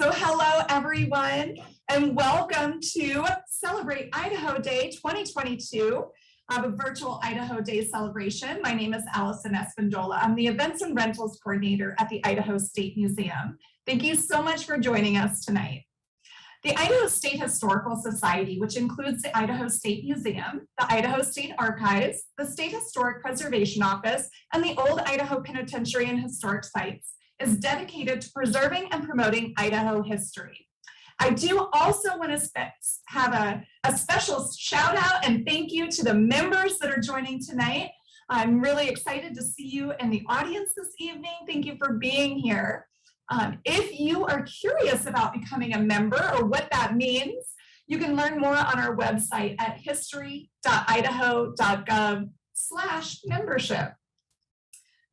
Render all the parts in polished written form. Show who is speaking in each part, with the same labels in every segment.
Speaker 1: So hello everyone, and welcome to Celebrate Idaho Day 2022, a virtual Idaho Day celebration. My name is Allison Espindola. I'm the Events and Rentals Coordinator at the Idaho State Museum. Thank you so much for joining us tonight. The Idaho State Historical Society, which includes the Idaho State Museum, the Idaho State Archives, the State Historic Preservation Office, and the Old Idaho Penitentiary and Historic Sites, is dedicated to preserving and promoting Idaho history. I do also want to have a special shout out and thank you to the members that are joining tonight. I'm really excited to see you in the audience this evening. Thank you for being here. If you are curious about becoming a member or what that means, you can learn more on our website at history.idaho.gov/membership.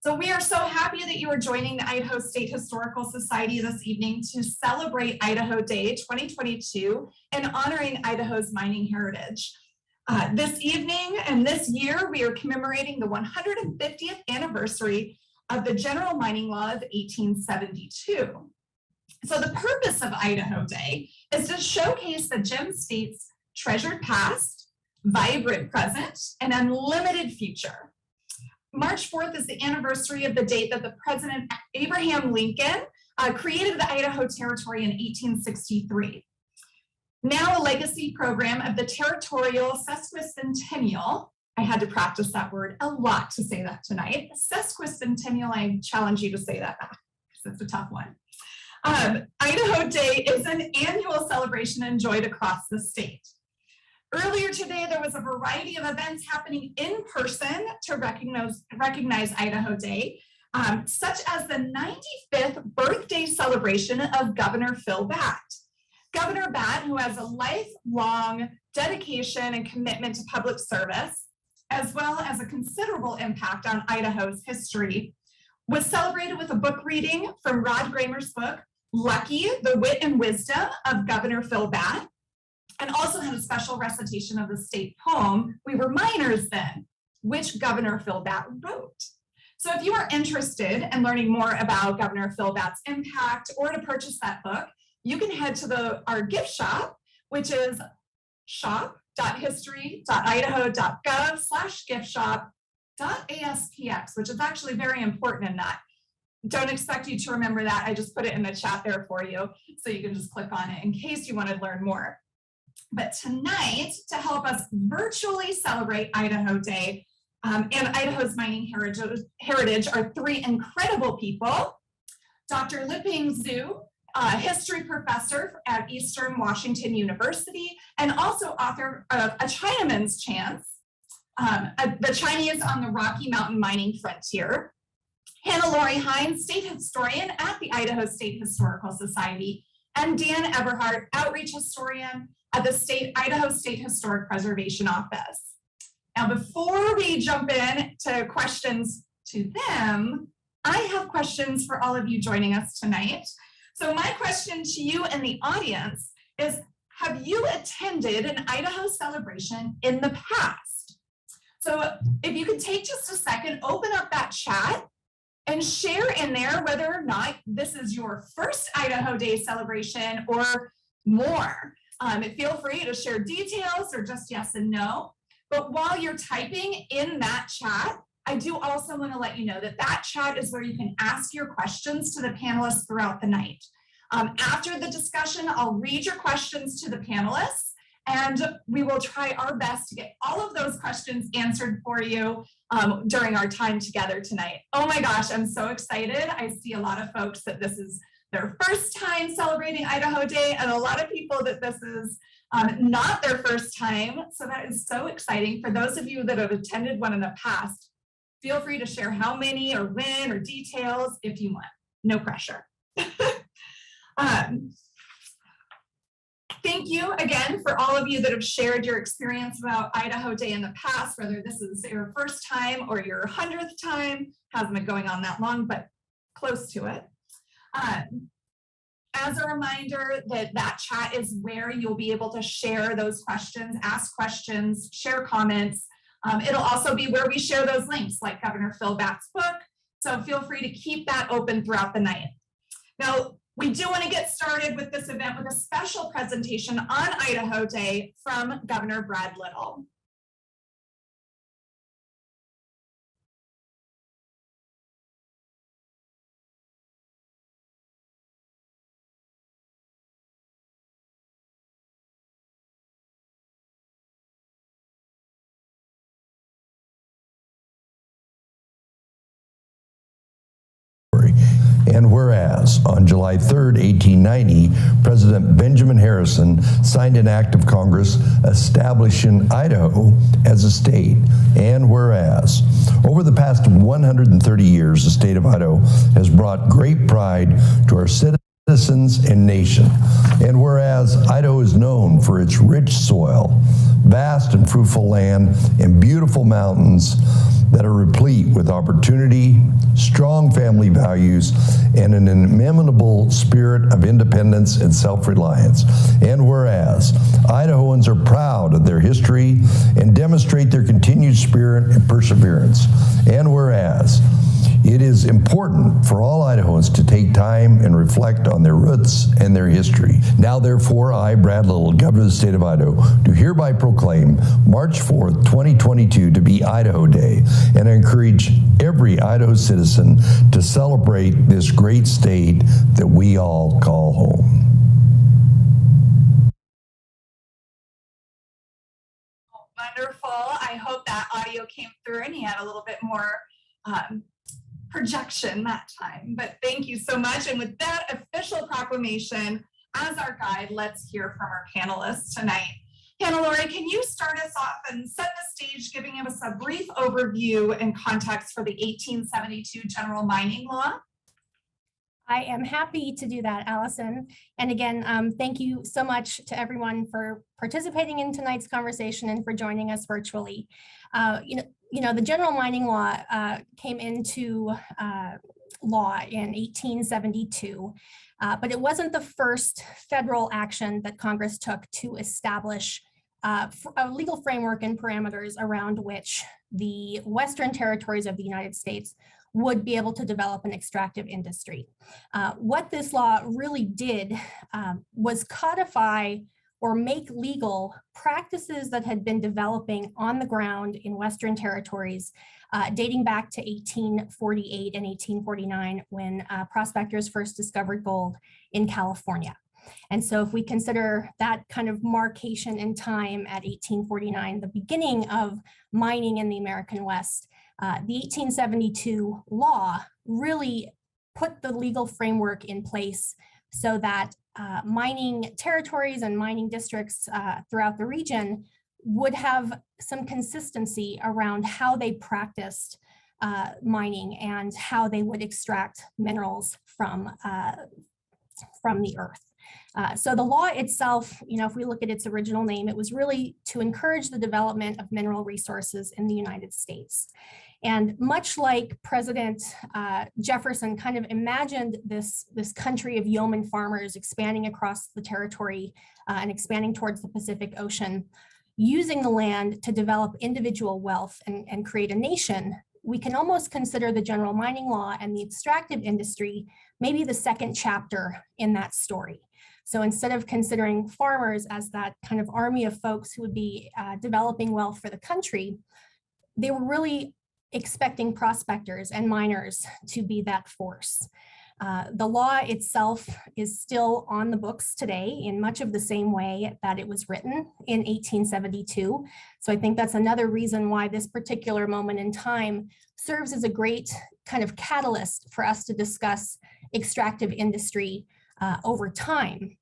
Speaker 1: So we are so happy that you are joining the Idaho State Historical Society this evening to celebrate Idaho Day 2022 and honoring Idaho's mining heritage. This evening and this year, we are commemorating the 150th anniversary of the General Mining Law of 1872. So the purpose of Idaho Day is to showcase the Gem State's treasured past, vibrant present, and unlimited future. March 4th is the anniversary of the date that the President Abraham Lincoln created the Idaho Territory in 1863. Now a legacy program of the Territorial Sesquicentennial. I had to practice that word a lot to say that tonight. Sesquicentennial, I challenge you to say that back because it's a tough one. Idaho Day is an annual celebration enjoyed across the state. Earlier today, there was a variety of events happening in person to recognize Idaho Day, such as the 95th birthday celebration of Governor Phil Batt. Governor Batt, who has a lifelong dedication and commitment to public service, as well as a considerable impact on Idaho's history, was celebrated with a book reading from Rod Gramer's book, Lucky, the Wit and Wisdom of Governor Phil Batt, and also had a special recitation of the state poem, We Were Miners Then, which Governor Phil Batt wrote. So if you are interested in learning more about Governor Phil Batt's impact or to purchase that book, you can head to our gift shop, which shop.history.idaho.gov/giftshop.aspx, which is actually very important in that. Don't expect you to remember that. I just put it in the chat there for you, so you can just click on it in case you want to learn more. But tonight, to help us virtually celebrate Idaho Day and Idaho's mining heritage are three incredible people. Dr. Liping Zhu, history professor at Eastern Washington University, and also author of A Chinaman's Chance, the Chinese on the Rocky Mountain Mining Frontier. HannaLore Hein, state historian at the Idaho State Historical Society, and Dan Everhart, outreach historian at the Idaho State Historic Preservation Office. Now, before we jump in to questions to them, I have questions for all of you joining us tonight. So my question to you in the audience is, have you attended an Idaho celebration in the past? So if you could take just a second, open up that chat and share in there whether or not this is your first Idaho Day celebration or more. Feel free to share details or just yes and no. But while you're typing in that chat, I do also want to let you know that that chat is where you can ask your questions to the panelists throughout the night. After the discussion, I'll read your questions to the panelists, and we will try our best to get all of those questions answered for you during our time together tonight. Oh my gosh, I'm so excited. I see a lot of folks that this is their first time celebrating Idaho Day, and a lot of people that this is not their first time. So that is so exciting. For those of you that have attended one in the past, feel free to share how many or when or details if you want. No pressure. Thank you again for all of you that have shared your experience about Idaho Day in the past, whether this is your first time or your 100th time. Hasn't been going on that long, but close to it. As a reminder that chat is where you'll be able to share those questions, ask questions, share comments. It'll also be where we share those links like Governor Phil Batt's book. So feel free to keep that open throughout the night. Now, We do want to get started with this event with a special presentation on Idaho Day from Governor Brad Little.
Speaker 2: And whereas on July 3rd, 1890, President Benjamin Harrison signed an act of Congress establishing Idaho as a state. And whereas over the past 130 years, the state of Idaho has brought great pride to our citizens and nation. And whereas Idaho is known for its rich soil, vast and fruitful land, and beautiful mountains that are replete with opportunity, strong family values, and an inimitable spirit of independence and self-reliance. And whereas Idahoans are proud of their history and demonstrate their continued spirit and perseverance. And whereas it is important for all Idahoans to take time and reflect on their roots and their history. Now, therefore, I, Brad Little, Governor of the State of Idaho, do hereby proclaim March 4th, 2022 to be Idaho Day, and I encourage every Idaho citizen to celebrate this great state that we all call home.
Speaker 1: Wonderful. I hope that audio came through and he had a little bit more projection that time, but thank you so much. And with that official proclamation as our guide, let's hear from our panelists tonight. HannaLore, can you start us off and set the stage, giving us a brief overview and context for the 1872 General Mining Law?
Speaker 3: I am happy to do that, Allison. And again, thank you so much to everyone for participating in tonight's conversation and for joining us virtually. The General Mining Law came into law in 1872, but it wasn't the first federal action that Congress took to establish a legal framework and parameters around which the Western territories of the United States would be able to develop an extractive industry. What this law really did was codify or make legal practices that had been developing on the ground in Western territories dating back to 1848 and 1849 when prospectors first discovered gold in California. And so if we consider that kind of marcation in time at 1849, the beginning of mining in the American West, the 1872 law really put the legal framework in place so that mining territories and mining districts throughout the region would have some consistency around how they practiced mining and how they would extract minerals from the earth. So the law itself, if we look at its original name, it was really to encourage the development of mineral resources in the United States. And much like President Jefferson kind of imagined this country of yeoman farmers expanding across the territory and expanding towards the Pacific Ocean, using the land to develop individual wealth and create a nation, we can almost consider the General Mining Law and the extractive industry maybe the second chapter in that story. So instead of considering farmers as that kind of army of folks who would be developing wealth for the country, they were really expecting prospectors and miners to be that force. The law itself is still on the books today in much of the same way that it was written in 1872. So I think that's another reason why this particular moment in time serves as a great kind of catalyst for us to discuss extractive industry over time.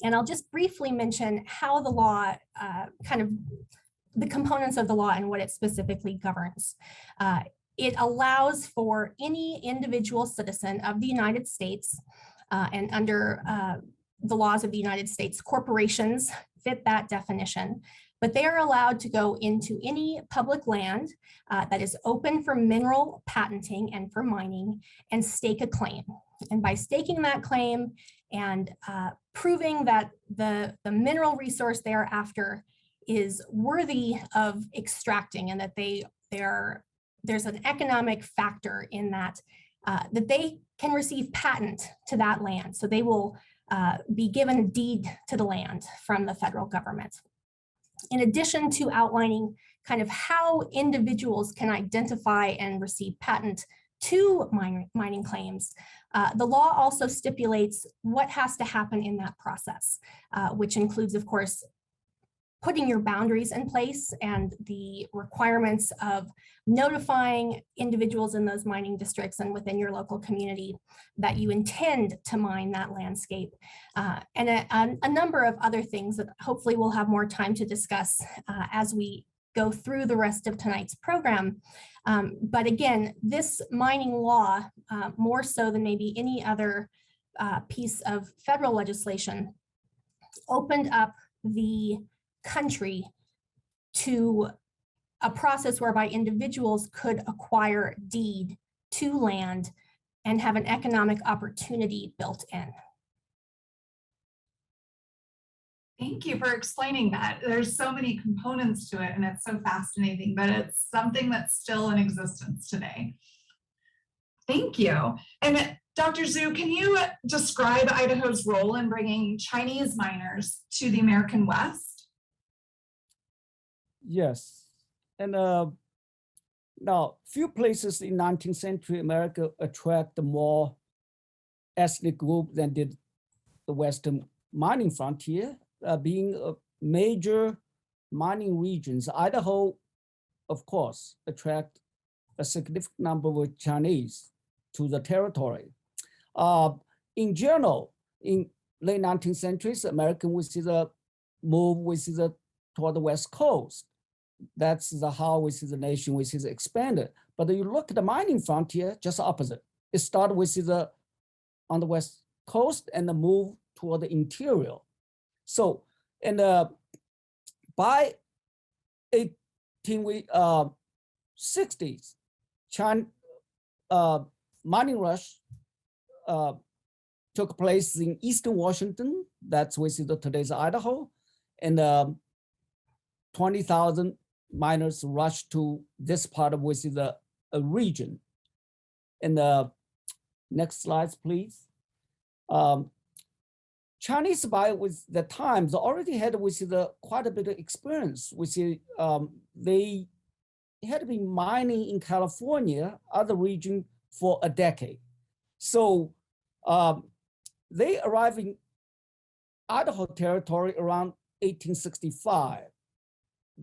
Speaker 3: And I'll just briefly mention how the law the components of the law and what it specifically governs. It allows for any individual citizen of the United States, and under the laws of the United States, corporations fit that definition, but they are allowed to go into any public land that is open for mineral patenting and for mining and stake a claim. And by staking that claim and proving that the mineral resource they are after is worthy of extracting and that there's an economic factor in that, that they can receive patent to that land. So they will be given a deed to the land from the federal government. In addition to outlining kind of how individuals can identify and receive patent to mining claims, the law also stipulates what has to happen in that process, which includes, of course, putting your boundaries in place and the requirements of notifying individuals in those mining districts and within your local community that you intend to mine that landscape, and a number of other things that hopefully we'll have more time to discuss as we go through the rest of tonight's program. But again, this mining law, more so than maybe any other piece of federal legislation, opened up the country to a process whereby individuals could acquire deed to land and have an economic opportunity built in.
Speaker 1: Thank you for explaining that. There's so many components to it and it's so fascinating, but it's something that's still in existence today. Thank you. And Dr. Zhu, can you describe Idaho's role in bringing Chinese miners to the American West?
Speaker 4: Yes, and now few places in 19th century America attract more ethnic group than did the Western mining frontier, being a major mining regions. Idaho, of course, attract a significant number of Chinese to the territory. In general, in late 19th centuries, American was the move toward the West Coast. That's how we see the nation which is expanded. But you look at the mining frontier, just opposite. It started with on the West Coast and the move toward the interior. So, and by 1860s, China mining rush took place in Eastern Washington. That's today's Idaho, and 20,000 miners rushed to this part of the region. And next slides, please. Chinese by with the times already had quite a bit of experience. They had been mining in California, other region for a decade. So they arrived in Idaho territory around 1865.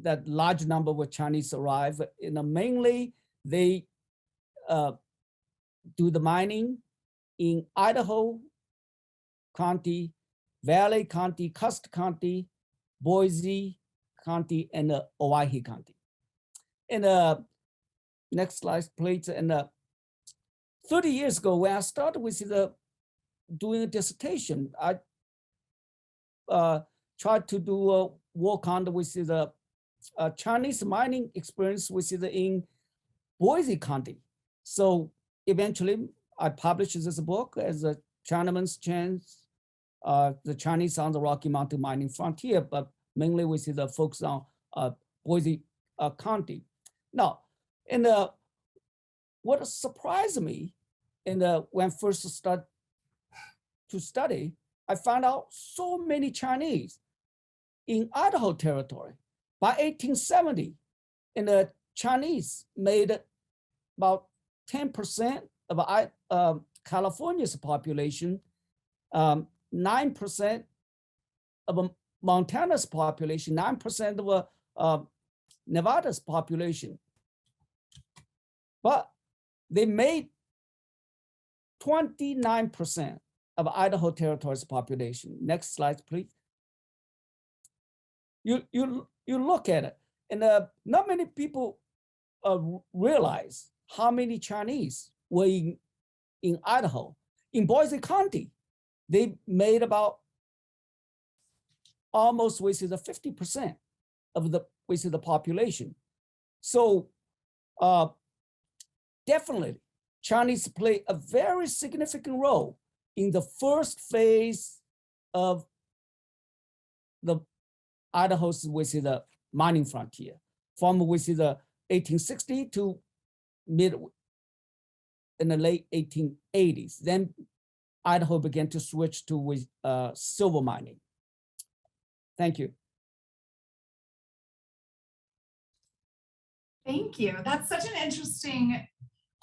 Speaker 4: That large number of Chinese arrive. Mainly they do the mining in Idaho County, Valley County, Custer County, Boise County, and Owyhee County. And next slide, please. And 30 years ago, when I started with doing a dissertation, I tried to do a work on with the Chinese mining experience in Boise County. So eventually I published this book as a Chinaman's Chance, the Chinese on the Rocky Mountain mining frontier, but mainly with the focus on Boise County. Now, and what surprised me when first started to study, I found out so many Chinese in Idaho territory. By 1870, and the Chinese made about 10% of California's population, 9% of Montana's population, 9% of Nevada's population. But they made 29% of Idaho territory's population. Next slide, please. You look at it, and not many people realize how many Chinese were in Idaho. In Boise County, they made about almost 50% of the population. So definitely, Chinese play a very significant role in the first phase of the Idaho's the mining frontier, from the 1860 to in the late 1880s. Then Idaho began to switch to silver mining. Thank you.
Speaker 1: Thank you. That's such an interesting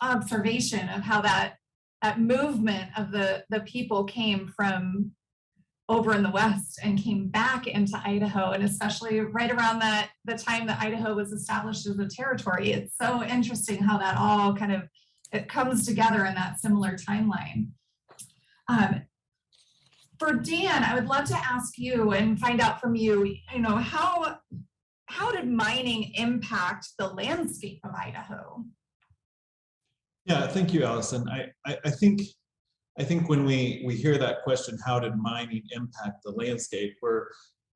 Speaker 1: observation of how that movement of the people came from over in the West and came back into Idaho, and especially right around the time that Idaho was established as a territory. It's so interesting how that all kind of, it comes together in that similar timeline. For Dan, I would love to ask you and find out from you, how did mining impact the landscape of Idaho?
Speaker 5: Yeah, thank you, Allison. I think when we hear that question, how did mining impact the landscape,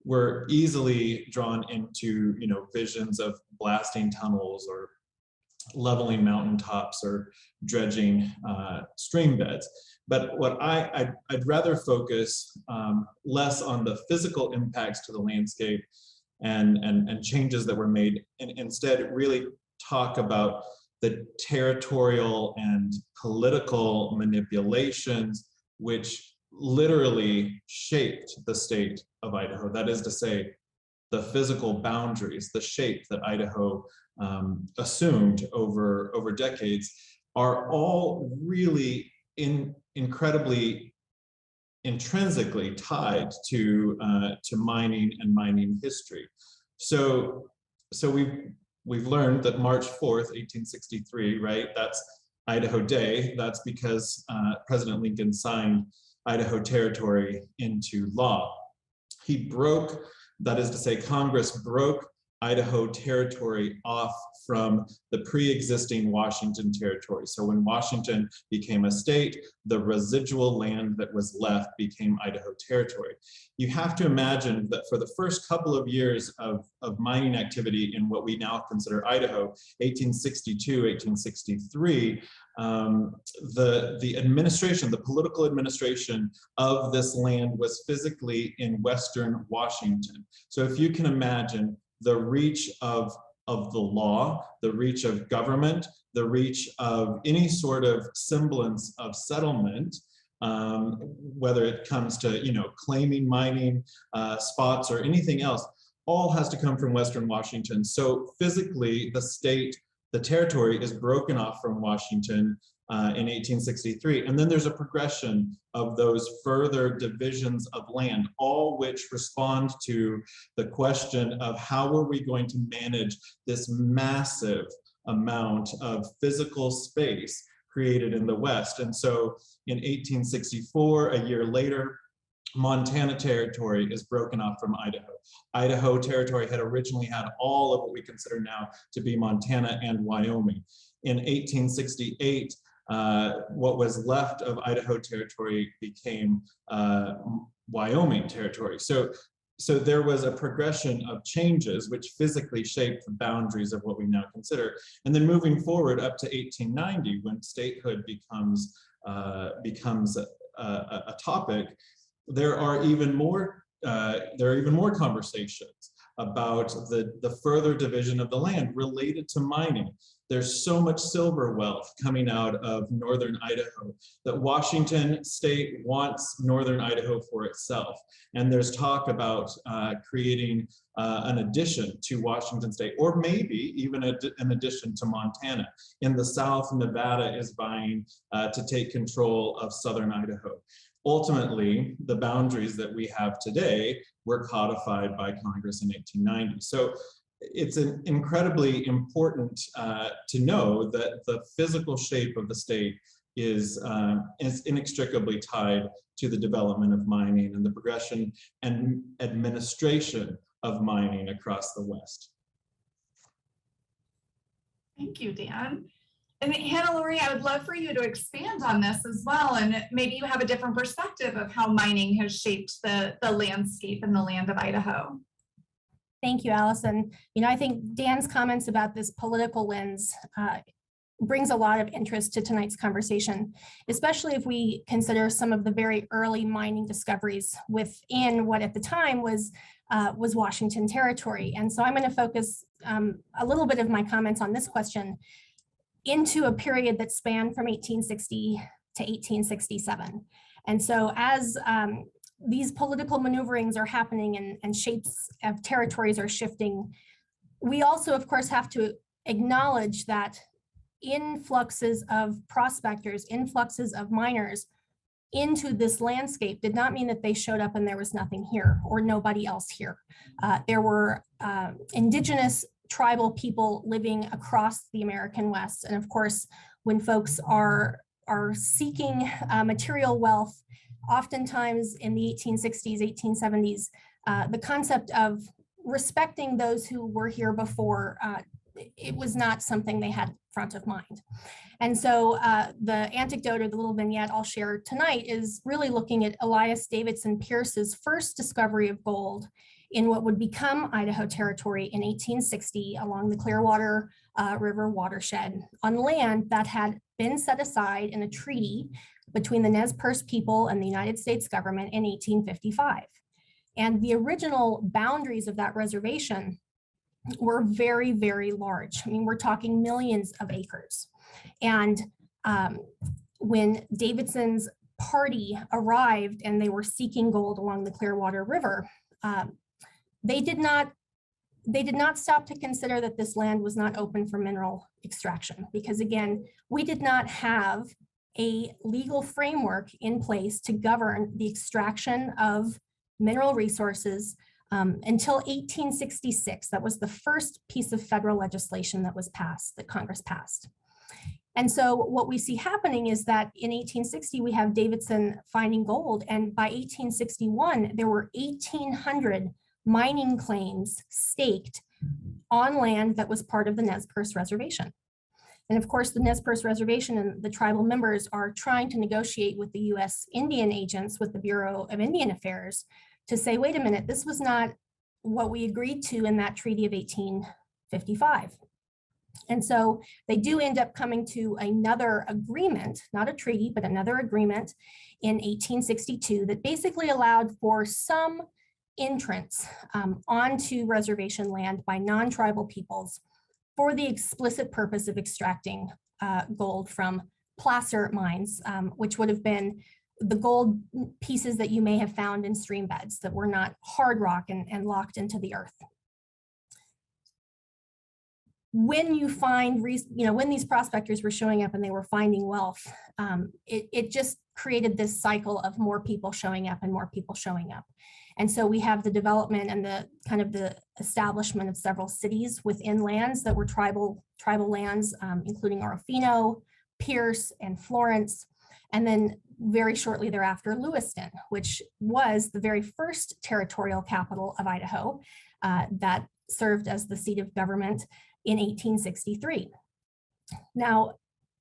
Speaker 5: we're easily drawn into visions of blasting tunnels or leveling mountaintops or dredging stream beds. But what I'd rather focus less on the physical impacts to the landscape and changes that were made, and instead really talk about the territorial and political manipulations which literally shaped the state of Idaho. That is to say, the physical boundaries, the shape that Idaho assumed over decades, are all really incredibly intrinsically tied to mining and mining history. So we've learned that March 4th, 1863, right? That's Idaho Day. That's because President Lincoln signed Idaho Territory into law. He broke, that is to say, Congress broke Idaho Territory off from the pre-existing Washington Territory. So when Washington became a state, the residual land that was left became Idaho Territory. You have to imagine that for the first couple of years of mining activity in what we now consider Idaho, 1862, 1863, the administration, the political administration of this land was physically in Western Washington. So if you can imagine the reach of the law, the reach of government, the reach of any sort of semblance of settlement, whether it comes to claiming mining spots or anything else, all has to come from Western Washington. So physically, the state, the territory is broken off from Washington in 1863. And then there's a progression of those further divisions of land, all which respond to the question of how are we going to manage this massive amount of physical space created in the West. And so in 1864, a year later, Montana Territory is broken off from Idaho. Idaho Territory had originally had all of what we consider now to be Montana and Wyoming. In 1868, what was left of Idaho Territory became Wyoming Territory. So there was a progression of changes which physically shaped the boundaries of what we now consider. And then moving forward up to 1890, when statehood becomes a topic, there are even more conversations about the further division of the land related to mining. There's so much silver wealth coming out of northern Idaho that Washington state wants northern Idaho for itself. And there's talk about creating an addition to Washington state, or maybe even an addition to Montana. In the South, Nevada is vying to take control of southern Idaho. Ultimately, the boundaries that we have today were codified by Congress in 1890. So it's incredibly important to know that the physical shape of the state is inextricably tied to the development of mining and the progression and administration of mining across the West.
Speaker 1: Thank you, Dan. And HannaLore, I would love for you to expand on this as well, and maybe you have a different perspective of how mining has shaped the landscape and the land of Idaho.
Speaker 3: Thank you, Allison. I think Dan's comments about this political lens brings a lot of interest to tonight's conversation, especially if we consider some of the very early mining discoveries within what at the time was Washington Territory. And so I'm going to focus a little bit of my comments on this question. into a period that spanned from 1860 to 1867. And so as these political maneuverings are happening and shapes of territories are shifting, we also, of course, have to acknowledge that influxes of prospectors, influxes of miners into this landscape did not mean that they showed up and there was nothing here or nobody else here. There were indigenous tribal people living across the American West. And of course, when folks are seeking material wealth, oftentimes in the 1860s, 1870s, the concept of respecting those who were here before, it was not something they had front of mind. And so the anecdote or the little vignette I'll share tonight is really looking at Elias Davidson Pierce's first discovery of gold in what would become Idaho Territory in 1860 along the Clearwater River watershed on land that had been set aside in a treaty between the Nez Perce people and the United States government in 1855. And the original boundaries of that reservation were very, very large. I mean, we're talking millions of acres. And when Davidson's party arrived and they were seeking gold along the Clearwater River, they did not stop to consider that this land was not open for mineral extraction, because again, we did not have a legal framework in place to govern the extraction of mineral resources until 1866. That was the first piece of federal legislation that was passed, that Congress passed. And so what we see happening is that in 1860, we have Davidson finding gold. And by 1861, there were 1,800 mining claims staked on land that was part of the Nez Perce Reservation. And of course, the Nez Perce Reservation and the tribal members are trying to negotiate with the US Indian agents, with the Bureau of Indian Affairs, to say, wait a minute, this was not what we agreed to in that Treaty of 1855. And so they do end up coming to another agreement, not a treaty, but another agreement in 1862 that basically allowed for some entrance onto reservation land by non-tribal peoples for the explicit purpose of extracting gold from placer mines, which would have been the gold pieces that you may have found in stream beds that were not hard rock and locked into the earth. When you find, when these prospectors were showing up and they were finding wealth, it just created this cycle of more people showing up and more people showing up. And so we have the development and the kind of the establishment of several cities within lands that were tribal lands, including Orofino, Pierce, and Florence. And then very shortly thereafter, Lewiston, which was the very first territorial capital of Idaho that served as the seat of government in 1863. Now,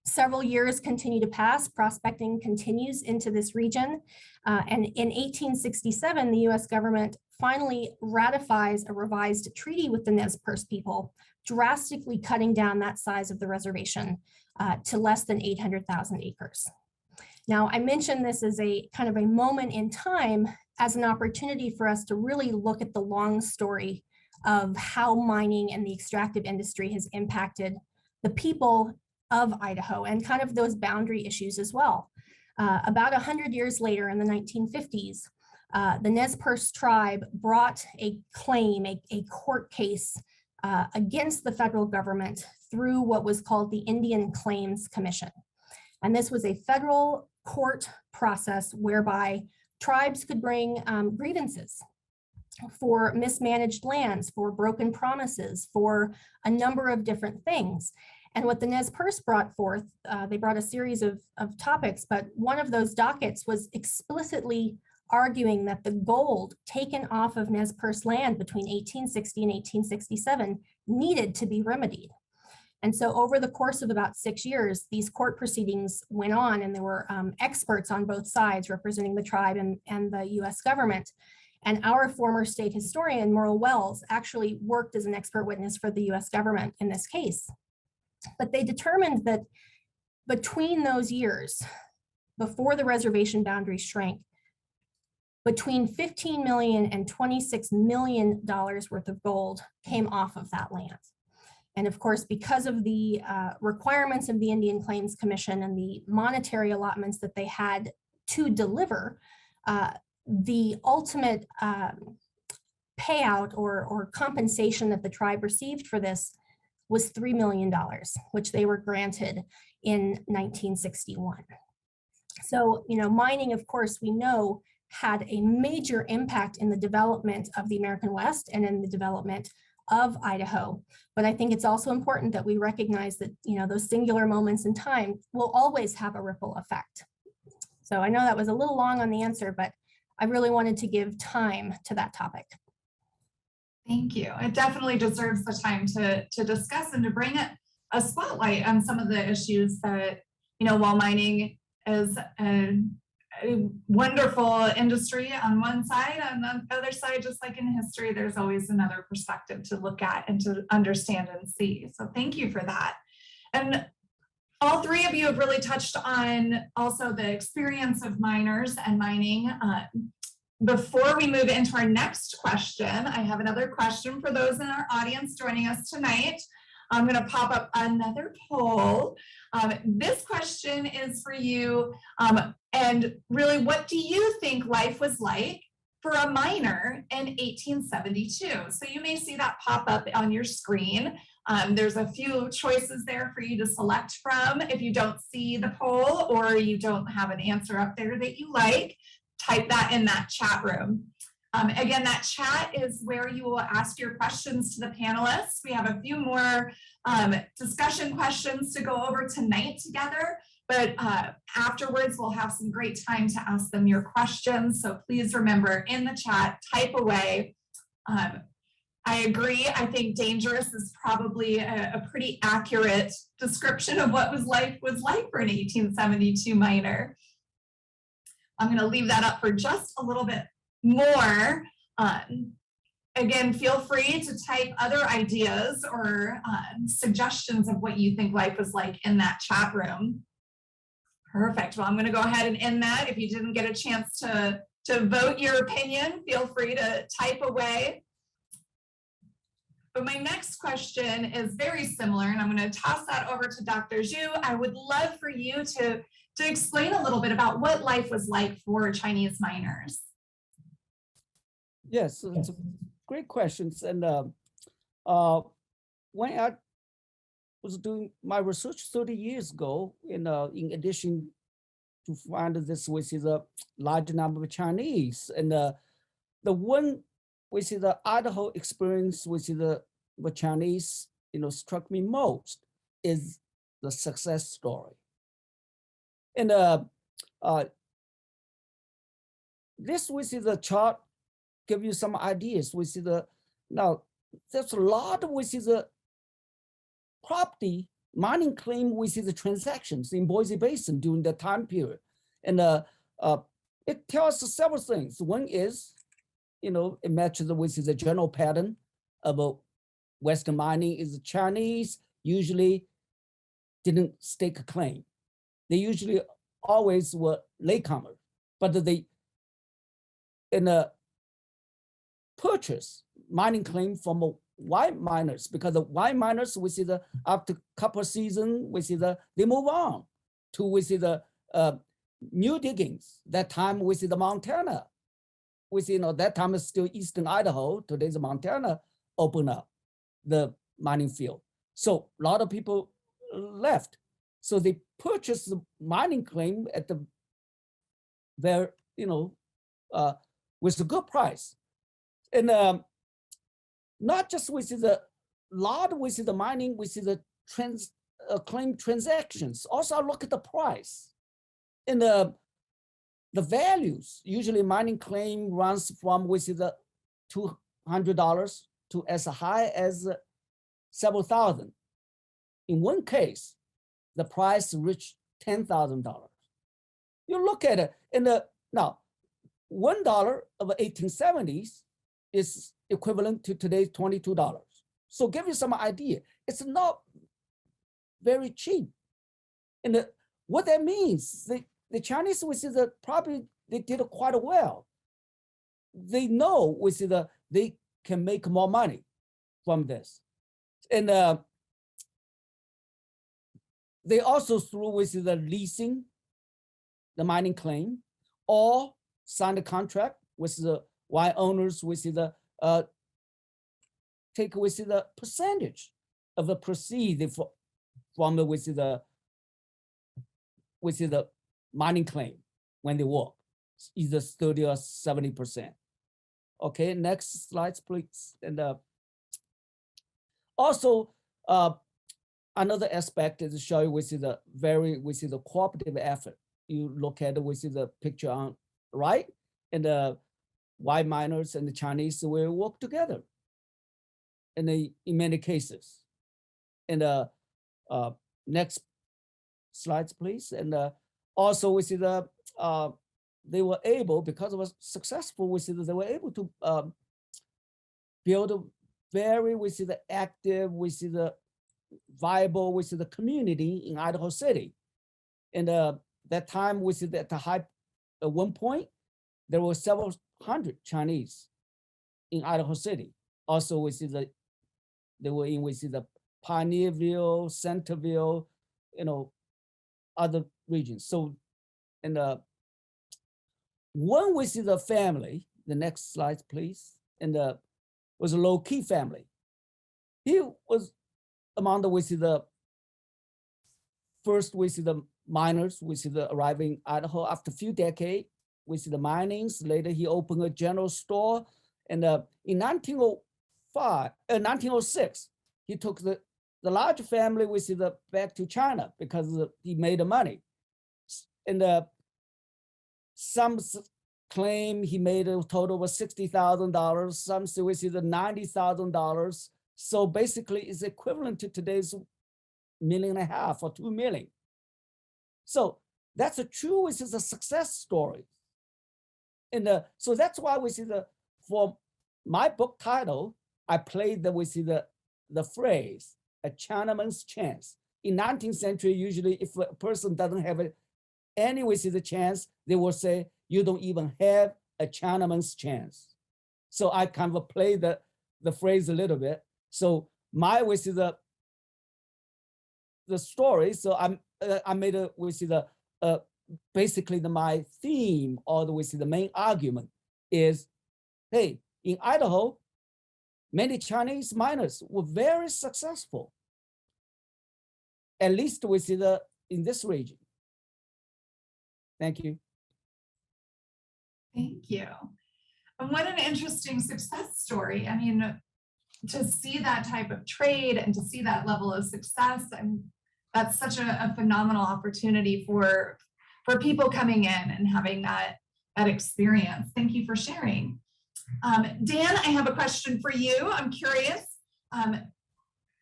Speaker 3: several years continue to pass. Prospecting continues into this region. And in 1867, the US government finally ratifies a revised treaty with the Nez Perce people, drastically cutting down that size of the reservation to less than 800,000 acres. Now, I mentioned this as a kind of a moment in time as an opportunity for us to really look at the long story of how mining and the extractive industry has impacted the people of Idaho and kind of those boundary issues as well. About 100 years later, in the 1950s, the Nez Perce tribe brought a claim, a court case against the federal government through what was called the Indian Claims Commission. And this was a federal court process whereby tribes could bring grievances for mismanaged lands, for broken promises, for a number of different things. And what the Nez Perce brought forth, they brought a series of topics, but one of those dockets was explicitly arguing that the gold taken off of Nez Perce land between 1860 and 1867 needed to be remedied. And so over the course of about 6 years, these court proceedings went on, and there were experts on both sides representing the tribe and the US government. And our former state historian, Merle Wells, actually worked as an expert witness for the US government in this case. But they determined that between those years, before the reservation boundary shrank, between $15 million and $26 million worth of gold came off of that land. And of course, because of the requirements of the Indian Claims Commission and the monetary allotments that they had to deliver, the ultimate payout or compensation that the tribe received for this was $3 million, which they were granted in 1961. So, mining, of course, we know had a major impact in the development of the American West and in the development of Idaho. But I think it's also important that we recognize that, those singular moments in time will always have a ripple effect. So I know that was a little long on the answer, but I really wanted to give time to that topic.
Speaker 1: Thank you. It definitely deserves the time to discuss and to bring a spotlight on some of the issues that, while mining is a wonderful industry on one side, on the other side, just like in history, there's always another perspective to look at and to understand and see. So thank you for that. And all three of you have really touched on also the experience of miners and mining. Before we move into our next question, I have another question for those in our audience joining us tonight. I'm going to pop up another poll. This question is for you. And really, what do you think life was like for a miner in 1872? So you may see that pop up on your screen. There's a few choices there for you to select from. If you don't see the poll or you don't have an answer up there that you like, type that in that chat room. Again, that chat is where you will ask your questions to the panelists. We have a few more discussion questions to go over tonight together, but afterwards we'll have some great time to ask them your questions. So please remember, in the chat, type away. I agree. I think dangerous is probably a pretty accurate description of what life was like for an 1872 miner. I'm going to leave that up for just a little bit more. Again, feel free to type other ideas or suggestions of what you think life was like in that chat room. Perfect. Well, I'm going to go ahead and end that. If you didn't get a chance to vote your opinion, feel free to type away. But my next question is very similar, and I'm going to toss that over to Dr. Zhu. I would love for you to explain a little bit about what life was like for Chinese miners.
Speaker 4: Yes, it's a great questions. And when I was doing my research 30 years ago, in addition to find this, which is a large number of Chinese, and the one which is the Idaho experience, which is the Chinese, struck me most is the success story. And this, which is a chart, give you some ideas. Which is now there's a lot of which is a property mining claim, which is the transactions in Boise Basin during that time period, and it tells us several things. One is, it matches with the general pattern of Western mining is the Chinese usually didn't stake a claim. They usually always were latecomers, but they purchase mining claim from white miners, because the white miners, we see after a couple of seasons, we see they move on to the new diggings. That time we see the Montana. We see, that time is still Eastern Idaho. Today's Montana open up the mining field. So a lot of people left. So they purchased the mining claim at the very, with a good price. And not just with the lot, with the mining, with the claim transactions. Also look at the price. And the values, usually mining claim runs from with the $200 to as high as several thousand. In one case, the price reached $10,000. You look at it, and now $1 of 1870s is equivalent to today's $22. So give you some idea. It's not very cheap. And what that means, the Chinese, which is probably they did quite well. They know which is they can make more money from this. And they also through with the leasing, the mining claim, or sign a contract with the white owners with the take with the percentage of the proceed from the with the mining claim when they work, either 30 or 70%. Okay, next slides, please. And also another aspect is to show you with the cooperative effort. You look at it with the picture on right, and the white miners and the Chinese will work together. And in many cases. And next slides, please. And also we see the they were able, because it was successful, we see that they were able to build a very, we see the active, we see the viable, we see the community in Idaho City. And that time we see that at one point, there were several hundred Chinese in Idaho City. Also, we see that they were in, we see the Pioneerville, Centerville, other regions. So, and one we see the family, the next slide, please, and was a low-key family. He was among the, we see the first, we see the miners, we see the arriving Idaho after a few decades, we see the minings. Later, he opened a general store, and in 1906, he took the large family, we see the back to China because he made the money. And some claim he made a total of $60,000. Some say we see the $90,000. So basically, it's equivalent to today's $1.5 million or $2 million. So that's a true, this is a success story. And so that's why we see for my book title, I played we see the phrase, a Chinaman's chance. In 19th century, usually if a person doesn't have any, we see the chance, they will say, you don't even have a Chinaman's chance. So I kind of play the phrase a little bit. So we see the story. So I made we see basically my theme, or we see the main argument is, hey, in Idaho, many Chinese miners were very successful. At least we see in this region. Thank you.
Speaker 1: Thank you. And what an interesting success story. I mean, to see that type of trade and to see that level of success, that's such a phenomenal opportunity for people coming in and having that experience. Thank you for sharing. Dan, I have a question for you. I'm curious,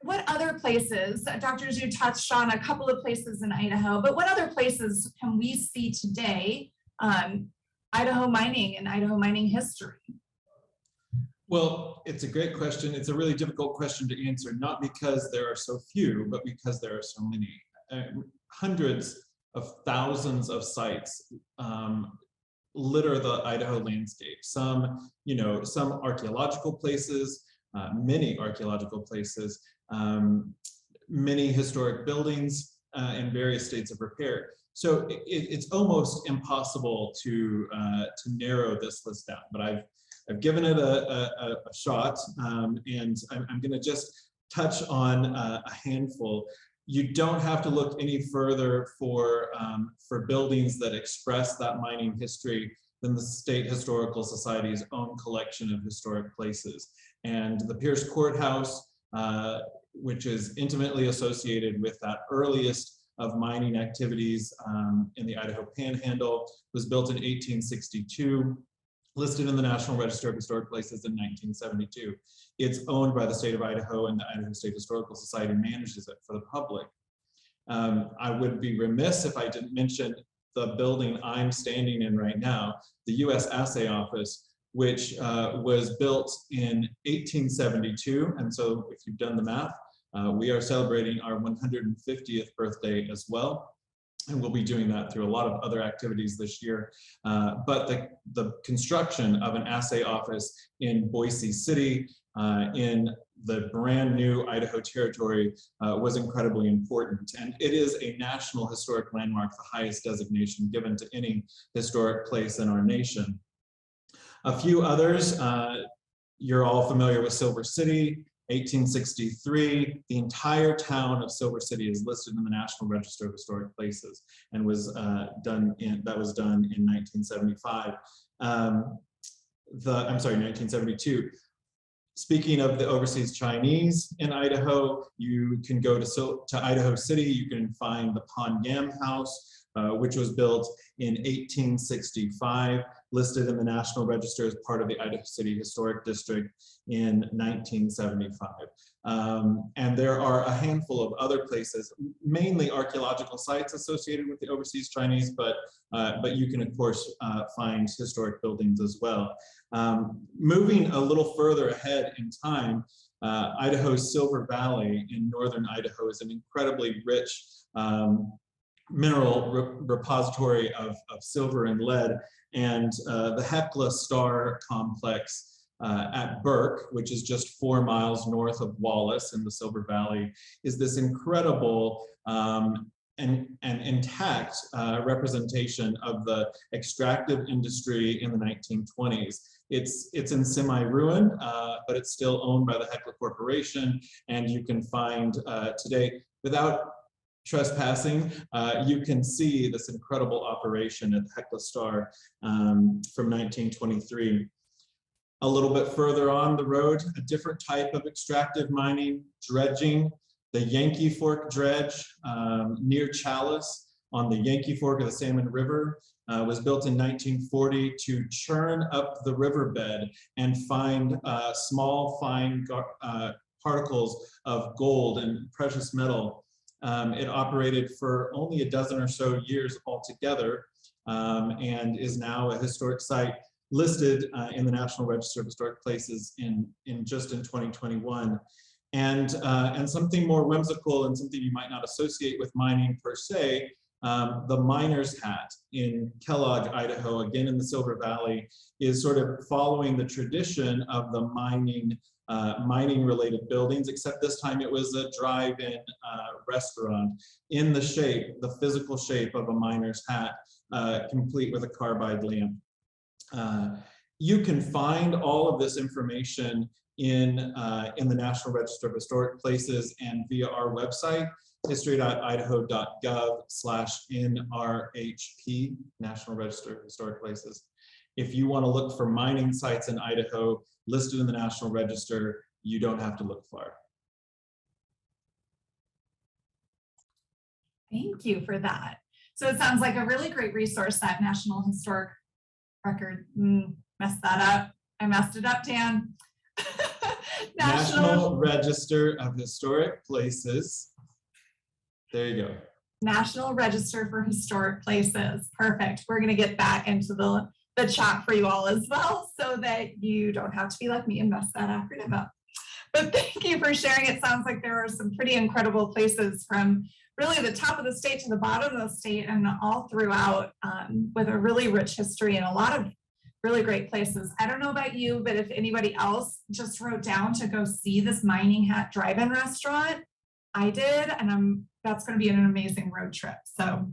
Speaker 1: what other places, Dr. Zhu touched on a couple of places in Idaho, but what other places can we see today Idaho mining and Idaho mining history?
Speaker 5: Well, it's a great question. It's a really difficult question to answer, not because there are so few, but because there are so many. Hundreds of thousands of sites litter the Idaho landscape. Some archaeological places, many archaeological places, many historic buildings in various states of repair. So it's almost impossible to narrow this list down, but I've given it a shot, and I'm going to just touch on a handful. You don't have to look any further for buildings that express that mining history than the State Historical Society's own collection of historic places. And the Pierce Courthouse, which is intimately associated with that earliest of mining activities in the Idaho Panhandle, was built in 1862, listed in the National Register of Historic Places in 1972. It's owned by the state of Idaho, and the Idaho State Historical Society manages it for the public. I would be remiss if I didn't mention the building I'm standing in right now, the U.S. Assay Office, which was built in 1872. And so if you've done the math, we are celebrating our 150th birthday as well. And we'll be doing that through a lot of other activities this year. But the construction of an assay office in Boise City in the brand new Idaho Territory was incredibly important. And it is a National Historic Landmark, the highest designation given to any historic place in our nation. A few others, you're all familiar with Silver City, 1863. The entire town of Silver City is listed in the National Register of Historic Places and was done in 1975. I'm sorry, 1972. Speaking of the overseas Chinese in Idaho, you can go to Idaho City. You can find the Pon Yam House, which was built in 1865, listed in the National Register as part of the Idaho City Historic District in 1975. And there are a handful of other places, mainly archaeological sites associated with the overseas Chinese, but you can of course find historic buildings as well. Moving a little further ahead in time, Idaho's Silver Valley in northern Idaho is an incredibly rich mineral repository of silver and lead, and the Hecla Star Complex at Burke, which is just 4 miles north of Wallace in the Silver Valley, is this incredible and intact representation of the extractive industry in the 1920s. It's in semi-ruin, but it's still owned by the Hecla Corporation, and you can find today, without trespassing, you can see this incredible operation at Hecla Star from 1923. A little bit further on the road, a different type of extractive mining, dredging, the Yankee Fork dredge near Chalice on the Yankee Fork of the Salmon River was built in 1940 to churn up the riverbed and find small, fine particles of gold and precious metal. It operated for only a dozen or so years altogether, and is now a historic site listed in the National Register of Historic Places in 2021. And something more whimsical and something you might not associate with mining per se, the miner's hat in Kellogg, Idaho, again in the Silver Valley, is sort of following the tradition of the mining related buildings, except this time it was a drive-in restaurant in the physical shape of a miner's hat, complete with a carbide lamp. You can find all of this information in the National Register of Historic Places and via our website, history.idaho.gov/NRHP, National Register of Historic Places. If you want to look for mining sites in Idaho listed in the National Register, you don't have to look far.
Speaker 1: Thank you for that. So it sounds like a really great resource, that National Historic Record. Messed that up. I messed it up, Dan.
Speaker 5: National Register of Historic Places. There you go.
Speaker 1: National Register for Historic Places. Perfect. We're going to get that into the chat for you all as well, so that you don't have to be like me and mess that acronym up. But thank you for sharing. It sounds like there are some pretty incredible places from really the top of the state to the bottom of the state and all throughout, with a really rich history and a lot of really great places. I don't know about you, but if anybody else just wrote down to go see this Mining Hat drive-in restaurant, I did, and that's going to be an amazing road trip. So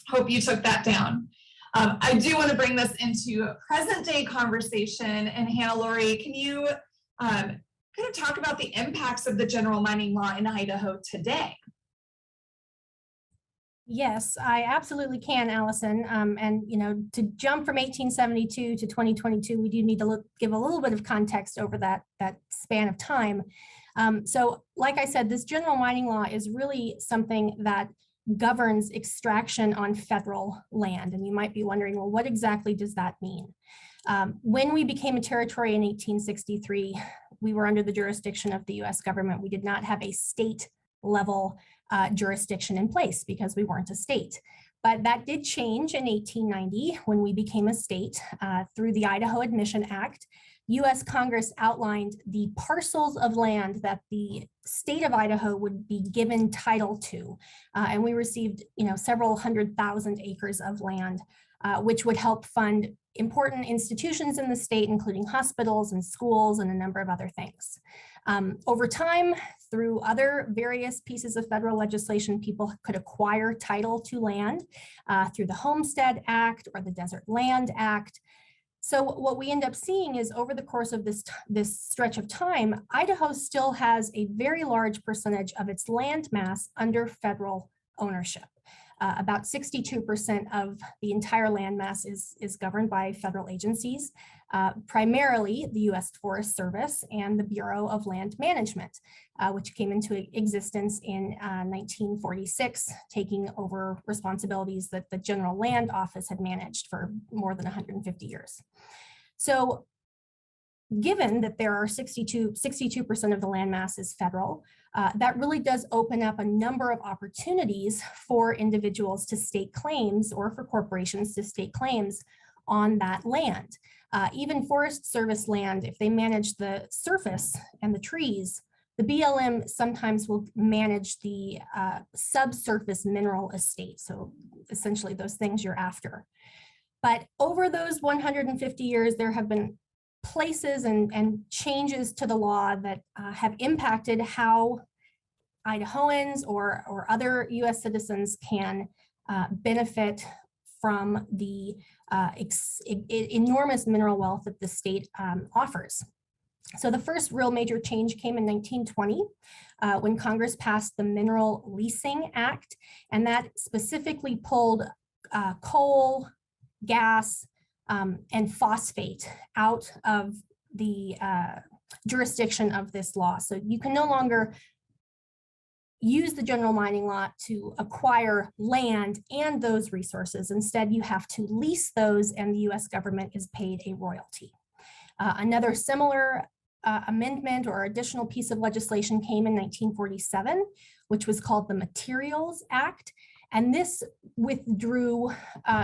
Speaker 1: hope you took that down. I do want to bring this into a present day conversation, and HannaLore, can you kind of talk about the impacts of the general mining law in Idaho today?
Speaker 3: Yes, I absolutely can, Allison. And to jump from 1872 to 2022, we do need to give a little bit of context over that span of time. So, like I said, this general mining law is really something that governs extraction on federal land. And you might be wondering, well, what exactly does that mean? When we became a territory in 1863, we were under the jurisdiction of the U.S. government. We did not have a state level jurisdiction in place because we weren't a state. But that did change in 1890 when we became a state through the Idaho Admission Act. U.S. Congress outlined the parcels of land that the state of Idaho would be given title to. And we received, several 100,000 acres of land which would help fund important institutions in the state, including hospitals and schools and a number of other things. Over time, through other various pieces of federal legislation, people could acquire title to land through the Homestead Act or the Desert Land Act. So what we end up seeing is over the course of this stretch of time, Idaho still has a very large percentage of its land mass under federal ownership. About 62% of the entire landmass is governed by federal agencies, primarily the U.S. Forest Service and the Bureau of Land Management, which came into existence in 1946, taking over responsibilities that the General Land Office had managed for more than 150 years. So given that there are 62% of the landmass is federal, that really does open up a number of opportunities for individuals to stake claims or for corporations to stake claims on that land. Even Forest Service land, if they manage the surface and the trees, the BLM sometimes will manage the subsurface mineral estate. So essentially those things you're after. But over those 150 years, there have been places and changes to the law that have impacted how Idahoans or other US citizens can benefit from the enormous mineral wealth that the state offers. So the first real major change came in 1920 when Congress passed the Mineral Leasing Act, and that specifically pulled coal, gas, and phosphate out of the jurisdiction of this law. So you can no longer use the general mining law to acquire land and those resources. Instead, you have to lease those and the US government is paid a royalty. Another similar amendment or additional piece of legislation came in 1947, which was called the Materials Act. And this withdrew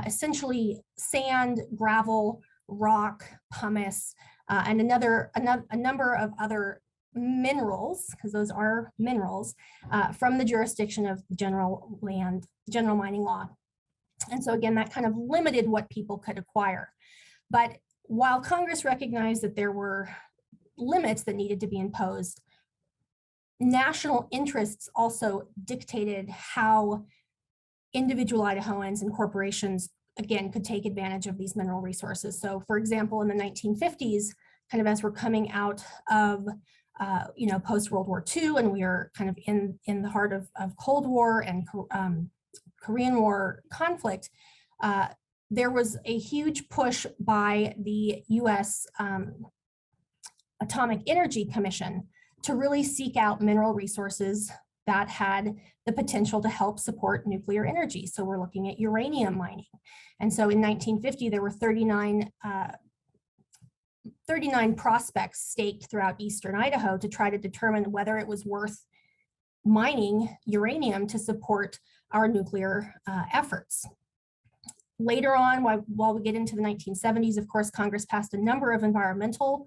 Speaker 3: essentially sand, gravel, rock, pumice, and a number of other minerals, because those are minerals, from the jurisdiction of the general mining law. And so again, that kind of limited what people could acquire. But while Congress recognized that there were limits that needed to be imposed, national interests also dictated how individual Idahoans and corporations, again, could take advantage of these mineral resources. So for example, in the 1950s, kind of as we're coming out of post-World War II, and we are kind of in the heart of Cold War and Korean War conflict, there was a huge push by the US Atomic Energy Commission to really seek out mineral resources that had the potential to help support nuclear energy. So we're looking at uranium mining. And so in 1950, there were 39 prospects staked throughout eastern Idaho to try to determine whether it was worth mining uranium to support our nuclear efforts. Later on, while we get into the 1970s, of course, Congress passed a number of environmental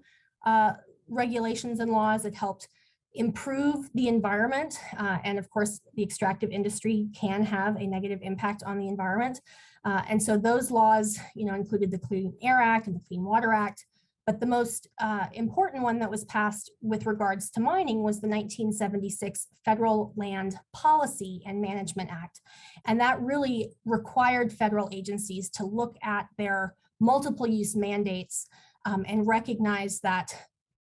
Speaker 3: regulations and laws that helped improve the environment. And of course, the extractive industry can have a negative impact on the environment. And so those laws, included the Clean Air Act and the Clean Water Act. But the most important one that was passed with regards to mining was the 1976 Federal Land Policy and Management Act. And that really required federal agencies to look at their multiple use mandates and recognize that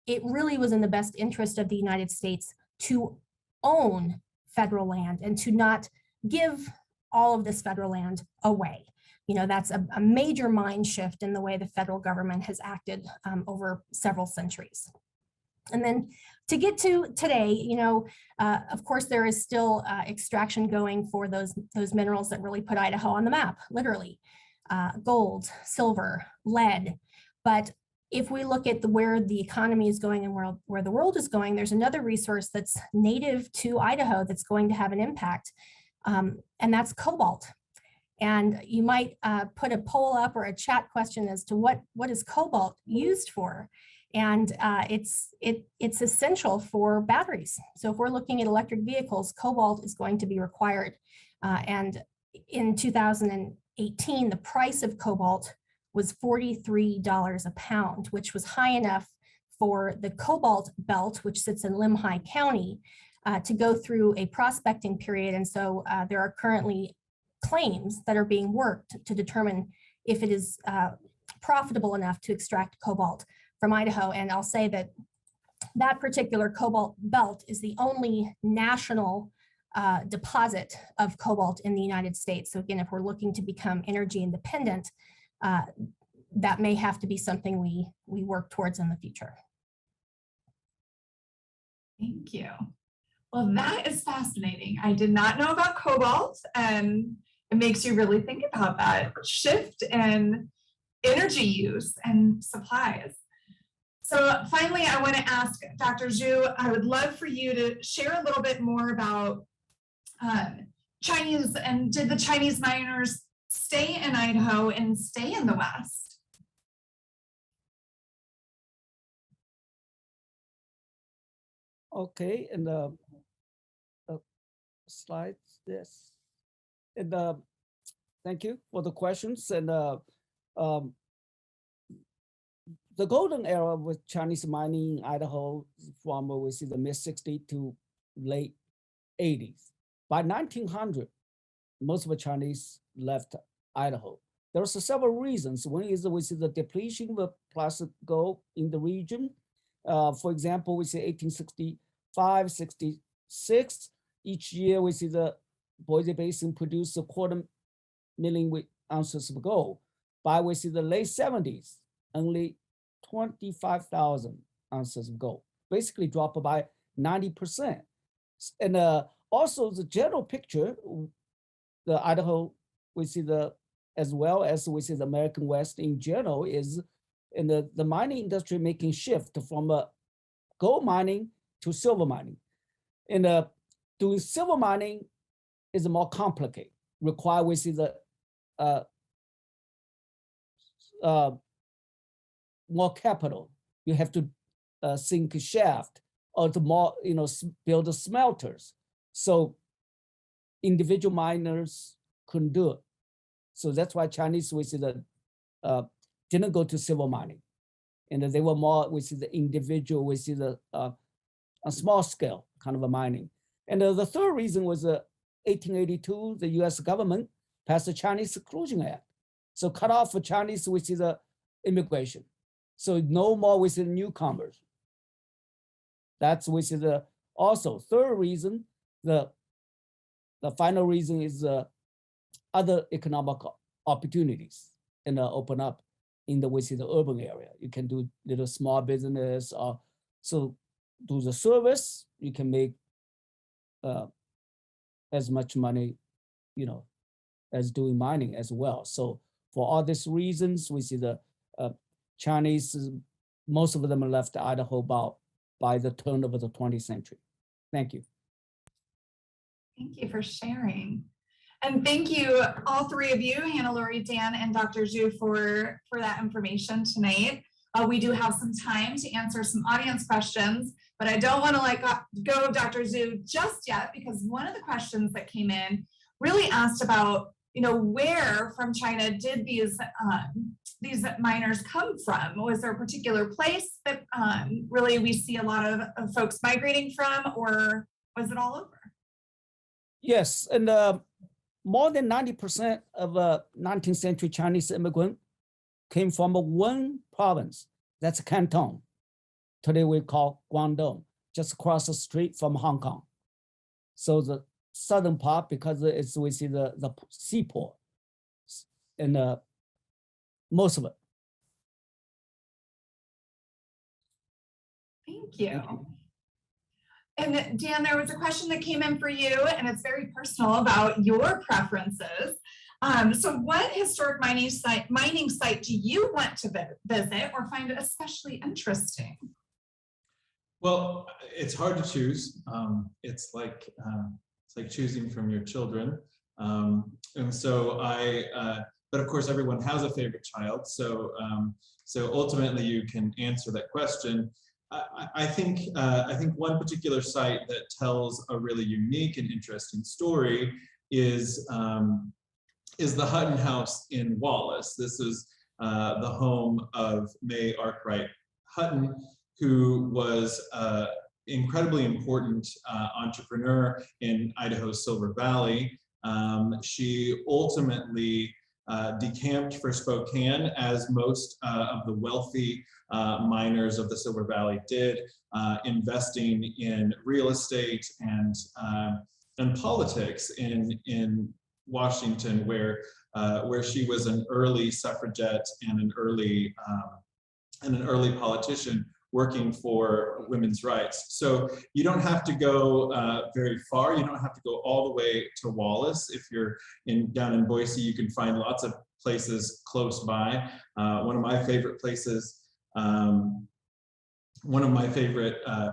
Speaker 3: it really was in the best interest of the United States to own federal land and to not give all of this federal land away. That's a major mind shift in the way the federal government has acted over several centuries. And then to get to today, of course, there is still extraction going for those minerals that really put Idaho on the map, literally, gold, silver, lead. But if we look at where the economy is going and where the world is going, there's another resource that's native to Idaho that's going to have an impact, and that's cobalt. And you might put a poll up or a chat question as to what is cobalt used for? And it's essential for batteries. So if we're looking at electric vehicles, cobalt is going to be required. And in 2000 2018, the price of cobalt was $43 a pound, which was high enough for the cobalt belt, which sits in Limhi County, to go through a prospecting period. And so there are currently claims that are being worked to determine if it is profitable enough to extract cobalt from Idaho. And I'll say that that particular cobalt belt is the only national deposit of cobalt in the United States. So again, if we're looking to become energy independent, that may have to be something we work towards in the future.
Speaker 1: Thank you. Well, that is fascinating. I did not know about cobalt, and it makes you really think about that shift in energy use and supplies. So finally, I want to ask Dr. Zhu, I would love for you to share a little bit more about Chinese, and did the Chinese miners stay in Idaho and stay in the West?
Speaker 4: Okay, and the slides, this. And thank you for the questions. And the golden era with Chinese mining in Idaho from we see the mid-60s to late 80s. By 1900, most of the Chinese left Idaho. There are several reasons. One is we see the depletion of plastic gold in the region. For example, we see 1865, 66. Each year we see the Boise Basin produce 250,000 ounces of gold. By we see the late 70s, only 25,000 ounces of gold, basically dropped by 90%. And also the general picture, the Idaho, we see the, as well as we see the American West in general, is in the mining industry making shift from gold mining to silver mining. And doing silver mining is more complicated, require we see the more capital. You have to sink a shaft or to more, build the smelters. So individual miners couldn't do it. So that's why Chinese, we see the didn't go to silver mining. And they were more, we see the individual, we see the a small scale kind of a mining. And the third reason was 1882, the US government passed the Chinese Exclusion Act. So cut off for Chinese, we see the immigration. So no more we see the newcomers. That's we see the also third reason, the final reason is other economic opportunities and open up in the we see the urban area. You can do little small business or so do the service, you can make as much money, as doing mining as well. So for all these reasons, we see the Chinese, most of them left Idaho about by the turn of the 20th century. Thank you.
Speaker 1: Thank you for sharing. And thank you, all three of you, HannaLore, Dan, and Dr. Zhu, for that information tonight. We do have some time to answer some audience questions, but I don't want to let go of Dr. Zhu just yet, because one of the questions that came in really asked about, where from China did these miners come from? Was there a particular place that really we see a lot of folks migrating from, or was it all over?
Speaker 4: Yes, and more than 90% of 19th century Chinese immigrant came from one province, that's Canton. Today we call Guangdong, just across the street from Hong Kong. So the southern part, because it's we see the seaport, and most of it.
Speaker 1: Thank you. And Dan, there was a question that came in for you, and it's very personal about your preferences. So what historic mining site do you want to visit or find especially interesting?
Speaker 5: Well, it's hard to choose. It's like choosing from your children. And so but of course everyone has a favorite child. So ultimately you can answer that question. I think one particular site that tells a really unique and interesting story is is the Hutton House in Wallace. This is the home of May Arkwright Hutton, who was incredibly important entrepreneur in Idaho's Silver Valley. She ultimately decamped for Spokane, as most of the wealthy miners of the Silver Valley did, investing in real estate and politics in Washington, where she was an early suffragette and an early politician working for women's rights. So you don't have to go very far. You don't have to go all the way to Wallace. If you're down in Boise, you can find lots of places close by. One of my favorite places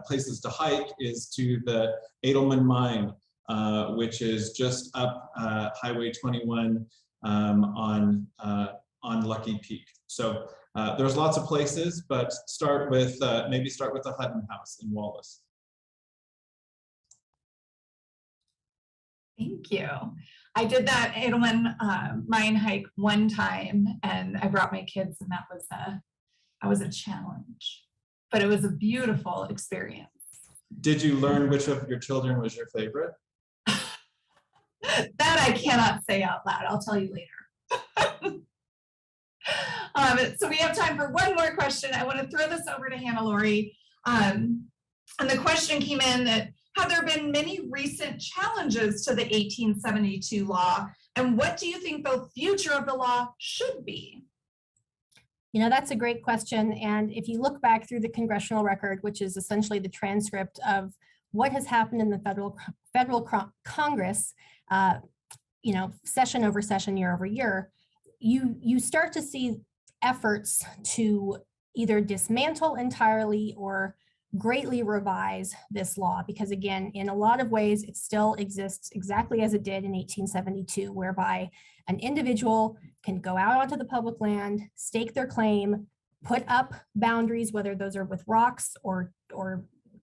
Speaker 5: places to hike is to the Edelman Mine, which is just up Highway 21 on Lucky Peak. So there's lots of places, but maybe start with the Hutton House in Wallace.
Speaker 1: Thank you. I did that Edelman mine hike one time, and I brought my kids, and that was a challenge, but it was a beautiful experience.
Speaker 5: Did you learn which of your children was your favorite?
Speaker 1: That I cannot say out loud. I'll tell you later. So we have time for one more question. I want to throw this over to HannaLore. And the question came in that, have there been many recent challenges to the 1872 law? And what do you think the future of the law should be?
Speaker 3: You know, that's a great question. And if you look back through the congressional record, which is essentially the transcript of what has happened in the federal Congress, you know, session over session, year over year, you start to see efforts to either dismantle entirely or greatly revise this law, because again, in a lot of ways, it still exists exactly as it did in 1872, whereby an individual can go out onto the public land, stake their claim, put up boundaries, whether those are with rocks or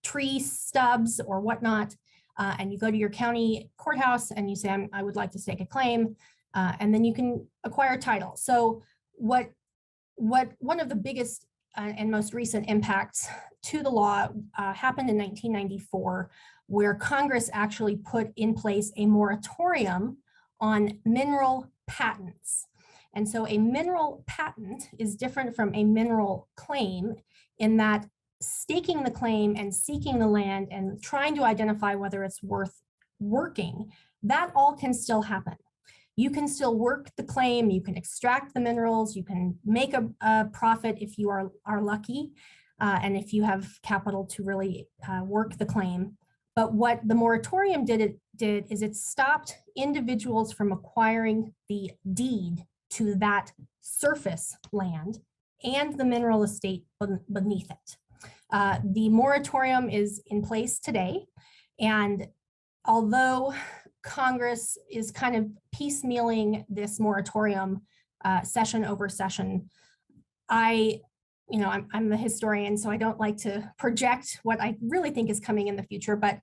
Speaker 3: tree stubs or whatnot, and you go to your county courthouse and you say, I would like to stake a claim, and then you can acquire title. So what one of the biggest and most recent impacts to the law happened in 1994, where Congress actually put in place a moratorium on mineral patents. And so a mineral patent is different from a mineral claim in that staking the claim and seeking the land and trying to identify whether it's worth working, that all can still happen. You can still work the claim, you can extract the minerals, you can make a profit if you are lucky, and if you have capital to really work the claim. But what the moratorium did is it stopped individuals from acquiring the deed to that surface land and the mineral estate beneath it. The moratorium is in place today, and although Congress is kind of piecemealing this moratorium session over session, I'm the historian, so I don't like to project what I really think is coming in the future, but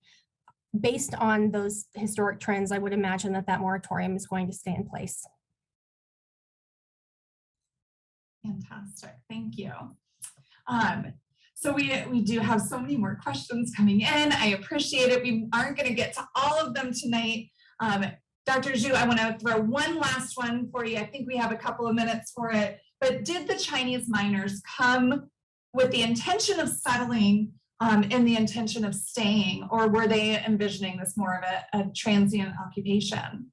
Speaker 3: based on those historic trends, I would imagine that moratorium is going to stay in place.
Speaker 1: Fantastic, thank you. So we do have so many more questions coming in. I appreciate it. We aren't going to get to all of them tonight. Dr. Zhu, I want to throw one last one for you. I think we have a couple of minutes for it. But did the Chinese miners come with the intention of settling and the intention of staying, or were they envisioning this more of a transient occupation?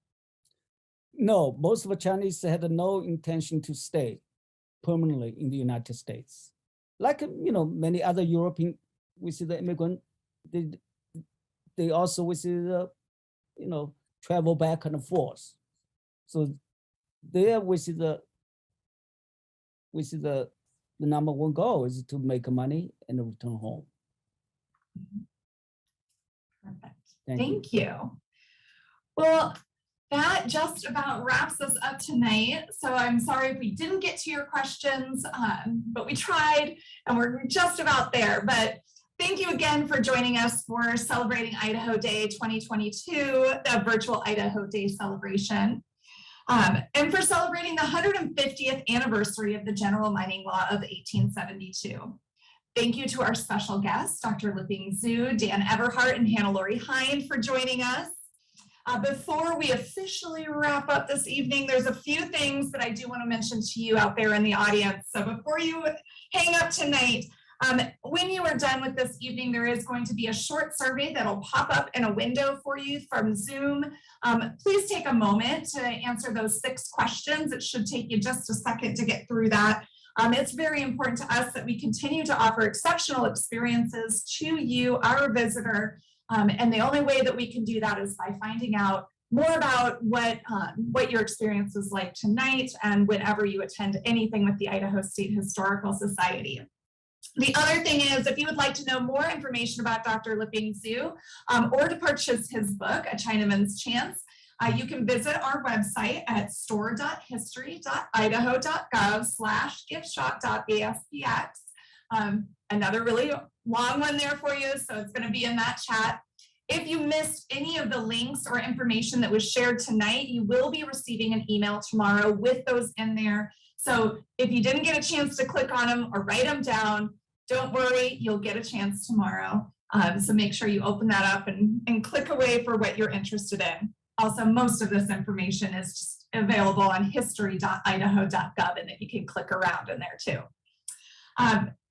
Speaker 4: No, most of the Chinese had no intention to stay permanently in the United States. Like, many other European, we see the immigrant, they also, we see the, travel back and forth. So there we see the number one goal is to make money and return home.
Speaker 1: Perfect. Thank you. Well, that just about wraps us up tonight. So I'm sorry if we didn't get to your questions, but we tried and we're just about there. But thank you again for joining us for celebrating Idaho Day 2022, the virtual Idaho Day celebration. and for celebrating the 150th anniversary of the General Mining Law of 1872. Thank you to our special guests, Dr. Liping Zhu, Dan Everhart, and HannaLore Hein for joining us. Before we officially wrap up this evening, there's a few things that I do want to mention to you out there in the audience. So before you hang up tonight, when you are done with this evening, there is going to be a short survey that'll pop up in a window for you from Zoom. Please take a moment to answer those 6 questions. It should take you just a second to get through that. It's very important to us that we continue to offer exceptional experiences to you, our visitor. And the only way that we can do that is by finding out more about what your experience was like tonight and whenever you attend anything with the Idaho State Historical Society. The other thing is, if you would like to know more information about Dr. Liping Zhu or to purchase his book, A Chinaman's Chance, you can visit our website at store.history.idaho.gov/giftshop.bspx. Another really long one there for you, so it's going to be in that chat. If you missed any of the links or information that was shared tonight, you will be receiving an email tomorrow with those in there. So if you didn't get a chance to click on them or write them down, don't worry, you'll get a chance tomorrow. So make sure you open that up and click away for what you're interested in. Also, most of this information is just available on history.idaho.gov, and then you can click around in there too.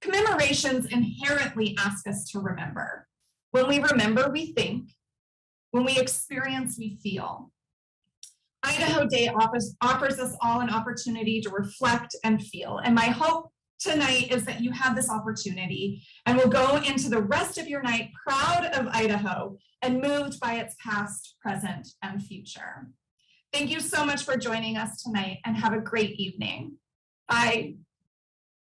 Speaker 1: Commemorations inherently ask us to remember. When we remember, we think. When we experience, we feel. Idaho Day offers us all an opportunity to reflect and feel. And my hope tonight is that you have this opportunity and will go into the rest of your night proud of Idaho and moved by its past, present, and future. Thank you so much for joining us tonight, and have a great evening. Bye.